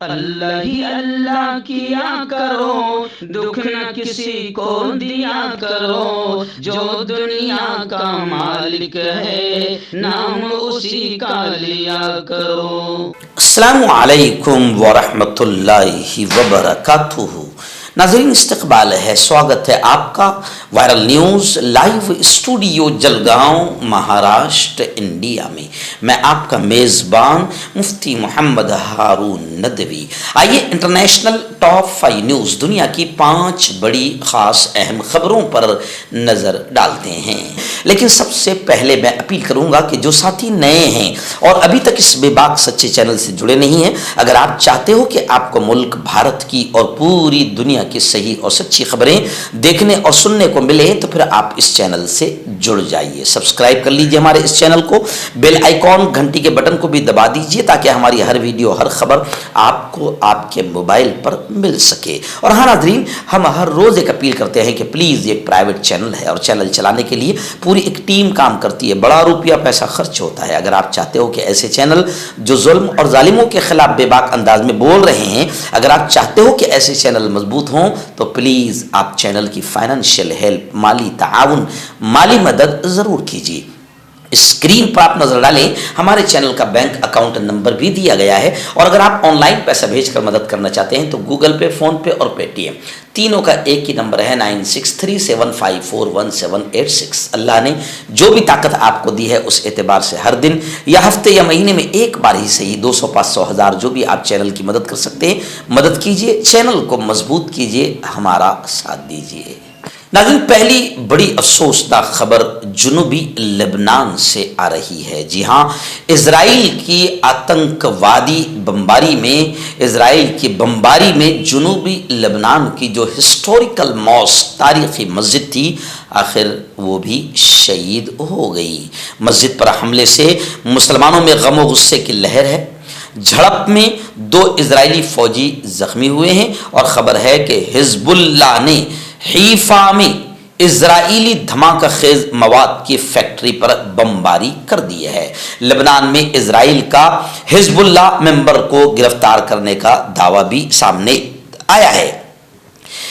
اللہ ہی اللہ کیا کرو، دکھ نہ کسی کو دیا کرو، جو دنیا کا مالک ہے نام اسی کا لیا کرو۔ السلام علیکم ورحمۃ اللہ وبرکاتہ۔ ناظرین استقبال ہے، سواگت ہے آپ کا viral news live studio Jalgaon Maharashtra India میں۔ میں آپ کا میزبان مفتی محمد ہارون ندوی۔ آئیے انٹرنیشنل ٹاپ 5 نیوز، دنیا کی 5 بڑی خاص اہم خبروں پر نظر ڈالتے ہیں۔ لیکن سب سے پہلے میں اپیل کروں گا کہ جو ساتھی نئے ہیں اور ابھی تک اس بے باک سچے چینل سے جڑے نہیں ہیں، اگر آپ چاہتے ہو کہ آپ کو ملک بھارت کی اور پوری دنیا کی صحیح اور سچی خبریں دیکھنے اور سننے کو ملے تو پھر آپ اس چینل سے جڑ جائیے۔ سبسکرائب کر لیجئے ہمارے اس چینل کو، بیل آئیکن گھنٹی کے بٹن کو بھی دبا دیجئے تاکہ ہماری ہر ویڈیو ہر خبر آپ کو آپ کے موبائل پر مل سکے۔ اور ہاں ناظرین، ہم ہر روز ایک اپیل کرتے ہیں کہ پلیز یہ ایک پرائیویٹ چینل ہے اور چینل چلانے کے لیے پوری ایک ٹیم کام کرتی ہے، بڑا روپیہ پیسہ خرچ ہوتا ہے۔ اگر آپ چاہتے ہو کہ ایسے چینل جو ظلم اور ظالموں کے خلاف بے باک انداز میں بول رہے ہیں، اگر آپ چاہتے ہو کہ ایسے چینل مضبوط ہوں تو پلیز آپ چینل کی فائنینشیل ہیلپ، مالی تعاون، مالی مدد ضرور کیجیے۔ اسکرین پر آپ نظر ڈالیں، ہمارے چینل کا بینک اکاؤنٹ نمبر بھی دیا گیا ہے، اور اگر آپ آن لائن پیسہ بھیج کر مدد کرنا چاہتے ہیں تو گوگل پے، فون پے اور پے ٹی ایم تینوں کا ایک ہی نمبر ہے 9637541786۔ اللہ نے جو بھی طاقت آپ کو دی ہے اس اعتبار سے ہر دن یا ہفتے یا مہینے میں ایک بار ہی صحیح 200 500 1000 جو بھی آپ چینل کی مدد کر سکتے ہیں مدد کیجیے، چینل کو مضبوط کیجیے، ہمارا ساتھ دیجیے۔ ناظرین، پہلی بڑی افسوسناک خبر جنوبی لبنان سے آ رہی ہے۔ جی ہاں، اسرائیل کی آتنکوادی بمباری میں جنوبی لبنان کی جو ہسٹوریکل موسک، تاریخی مسجد تھی، آخر وہ بھی شہید ہو گئی۔ مسجد پر حملے سے مسلمانوں میں غم و غصے کی لہر ہے۔ جھڑپ میں 2 اسرائیلی فوجی زخمی ہوئے ہیں، اور خبر ہے کہ حزب اللہ نے حیفا میں اسرائیلی دھماکہ خیز مواد کی فیکٹری پر بمباری کر دی ہے۔ لبنان میں اسرائیل کا حزب اللہ ممبر کو گرفتار کرنے کا دعویٰ بھی سامنے آیا ہے۔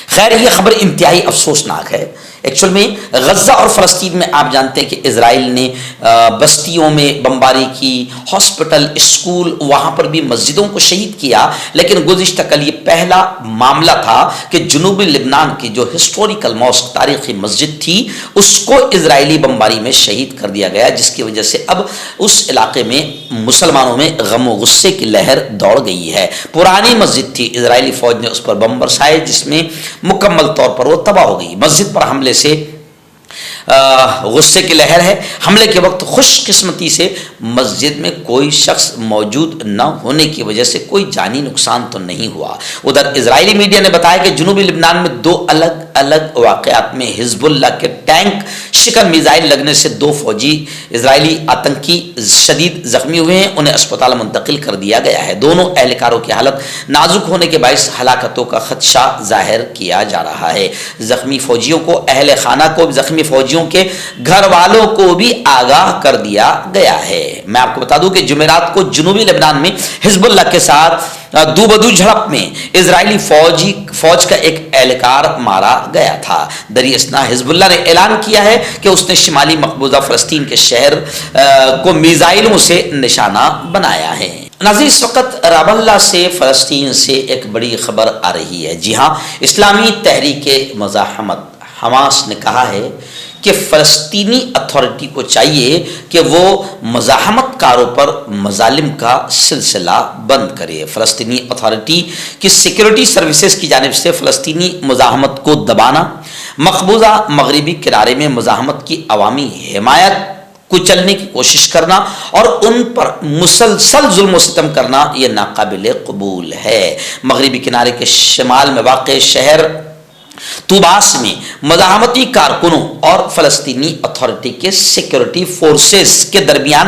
خیر، یہ خبر انتہائی افسوسناک ہے۔ ایکچول میں غزہ اور فلسطین میں آپ جانتے ہیں کہ اسرائیل نے بستیوں میں بمباری کی، ہاسپٹل، اسکول، وہاں پر بھی مسجدوں کو شہید کیا، لیکن گزشتہ کل یہ پہلا معاملہ تھا کہ جنوبی لبنان کی جو ہسٹوریکل موسک، تاریخی مسجد تھی، اس کو اسرائیلی بمباری میں شہید کر دیا گیا، جس کی وجہ سے اب اس علاقے میں مسلمانوں میں غم و غصے کی لہر دوڑ گئی ہے۔ پرانی مسجد تھی، اسرائیلی فوج نے اس پر بم برسائے جس میں مکمل طور پر وہ تباہ ہو گئی۔ مسجد پر حملے سے غصے کی لہر ہے۔ حملے کے وقت خوش قسمتی سے مسجد میں کوئی شخص موجود نہ ہونے کی وجہ سے کوئی جانی نقصان تو نہیں ہوا۔ ادھر اسرائیلی میڈیا نے بتایا کہ جنوبی لبنان میں 2 الگ الگ واقعات میں حزب اللہ کے ٹینک شکن میزائل لگنے سے 2 فوجی اسرائیلی آتنکی شدید زخمی ہوئے ہیں، انہیں اسپتال منتقل کر دیا گیا ہے۔ دونوں اہلکاروں کی حالت نازک ہونے کے باعث ہلاکتوں کا خدشہ ظاہر کیا جا رہا ہے۔ زخمی فوجیوں کو، اہل خانہ کو، زخمی فوجیوں کے گھر والوں کو بھی آگاہ کر دیا گیا ہے۔ میں آپ کو بتا دوں کہ جمعرات کو جنوبی لبنان میں حزب اللہ کے ساتھ دو بدو جھڑپ میں اسرائیلی فوج کا ایک اہلکار مارا گیا تھا۔ دری اثنا حزب اللہ نے اعلان کیا ہے کہ اس نے شمالی مقبوضہ فلسطین کے شہر کو میزائلوں سے نشانہ بنایا ہے۔ ناظرین، اس وقت رام اللہ سے، فلسطین سے ایک بڑی خبر آ رہی ہے۔ جی ہاں، اسلامی تحریک مزاحمت حماس نے کہا ہے کہ فلسطینی اتھارٹی کو چاہیے کہ وہ مزاحمت کاروں پر مظالم کا سلسلہ بند کرے۔ فلسطینی اتھارٹی کی سیکیورٹی سروسز کی جانب سے فلسطینی مزاحمت کو دبانا، مقبوضہ مغربی کنارے میں مزاحمت کی عوامی حمایت کچلنے کی کوشش کرنا اور ان پر مسلسل ظلم و ستم کرنا، یہ ناقابل قبول ہے۔ مغربی کنارے کے شمال میں واقع شہر طوباس میں مزاحمتی کارکنوں اور فلسطینی اتھارٹی کے سیکیورٹی فورسز کے درمیان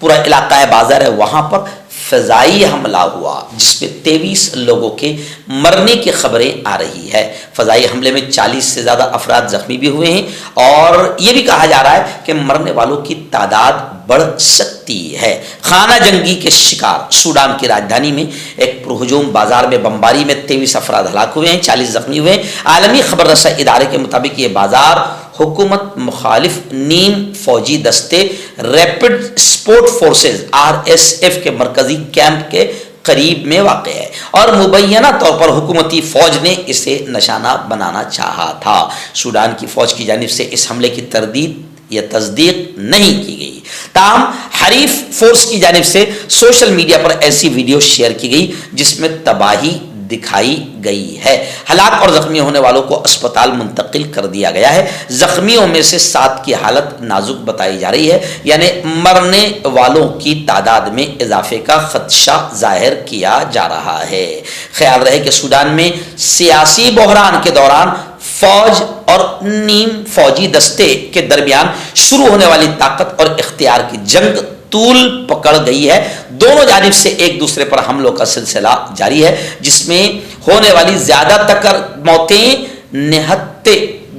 پورا علاقہ بازار ہے وہاں پر فضائی حملہ ہوا جس میں 23 لوگوں کے مرنے کی خبریں آ رہی ہے۔ فضائی حملے میں 40 سے زیادہ افراد زخمی بھی ہوئے ہیں اور یہ بھی کہا جا رہا ہے کہ مرنے والوں کی تعداد بڑھ سکتی ہے۔ خانہ جنگی کے شکار سوڈان کی راجدھانی میں ایک پرہجوم بازار میں بمباری میں 23 افراد ہلاک ہوئے ہیں، 40 زخمی ہوئے ہیں۔ عالمی خبر رساں ادارے کے مطابق یہ بازار حکومت مخالف نیم فوجی دستے ریپڈ سپورٹ فورسز RSF کے مرکزی کیمپ کے قریب میں واقع ہے اور مبینہ طور پر حکومتی فوج نے اسے نشانہ بنانا چاہا تھا۔ سوڈان کی فوج کی جانب سے اس حملے کی تردید یا تصدیق نہیں کی گئی، تاہم حریف فورس کی جانب سے سوشل میڈیا پر ایسی ویڈیو شیئر کی گئی جس میں تباہی دکھائی گئی ہے۔ ہلاک اور زخمی ہونے والوں کو اسپتال منتقل کر دیا گیا ہے۔ زخمیوں میں سے 7 کی حالت نازک بتائی جا رہی ہے، یعنی مرنے والوں کی تعداد میں اضافے کا خدشہ ظاہر کیا جا رہا ہے۔ خیال رہے کہ سوڈان میں سیاسی بحران کے دوران فوج اور نیم فوجی دستے کے درمیان شروع ہونے والی طاقت اور اختیار کی جنگ طول پکڑ گئی ہے۔ دونوں جانب سے ایک دوسرے پر حملوں کا سلسلہ جاری ہے جس میں ہونے والی زیادہ تر موتیں نہایت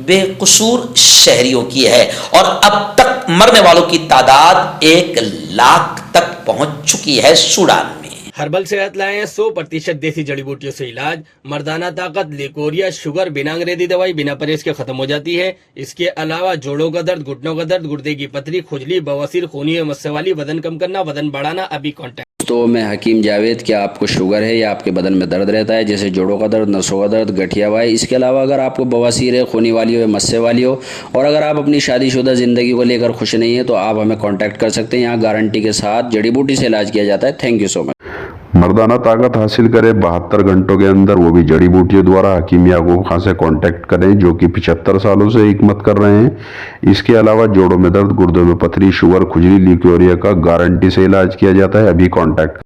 بے قصور شہریوں کی ہے اور اب تک مرنے والوں کی تعداد 1 لاکھ تک پہنچ چکی ہے سوڈان میں۔ ہربل صحت لائے ہیں 100% دیسی جڑی بوٹیوں سے علاج، مردانہ طاقت، لیکوریا، شوگر، بنا انگریزی دوائی بنا پرہیز کے ختم ہو جاتی ہے۔ اس کے علاوہ جوڑوں کا درد، گھٹنوں کا درد، گردے کی پتھری، کھجلی، بواسیر، خونی مسے والی، وزن کم کرنا، وزن بڑھانا، ابھی کانٹیکٹ۔ تو میں حکیم جاوید، کیا آپ کو شوگر ہے یا آپ کے بدن میں درد رہتا ہے جیسے جوڑوں کا درد، نسوں کا درد، گٹھیا وائی؟ اس کے علاوہ اگر آپ کو بواسیر ہے، خونی والی ہو، مسے والی ہو، اور اگر آپ اپنی شادی شدہ زندگی کو لے کر خوش نہیں ہیں تو آپ ہمیں کانٹیکٹ کر سکتے ہیں۔ یہاں گارنٹی کے ساتھ جڑی بوٹی سے علاج کیا جاتا ہے۔ تھینک یو سو مچ۔ مردانہ طاقت حاصل کرے 72 گھنٹوں کے اندر، وہ بھی جڑی بوٹیوں دوارا، حکیم یعقوب خان سے کانٹیکٹ کریں جو کہ 75 سالوں سے حکمت کر رہے ہیں۔ اس کے علاوہ جوڑوں میں درد، گردوں میں پتھری، شوگر، کھجلی، لیکوریا کا گارنٹی سے علاج کیا جاتا ہے۔ ابھی کانٹیکٹ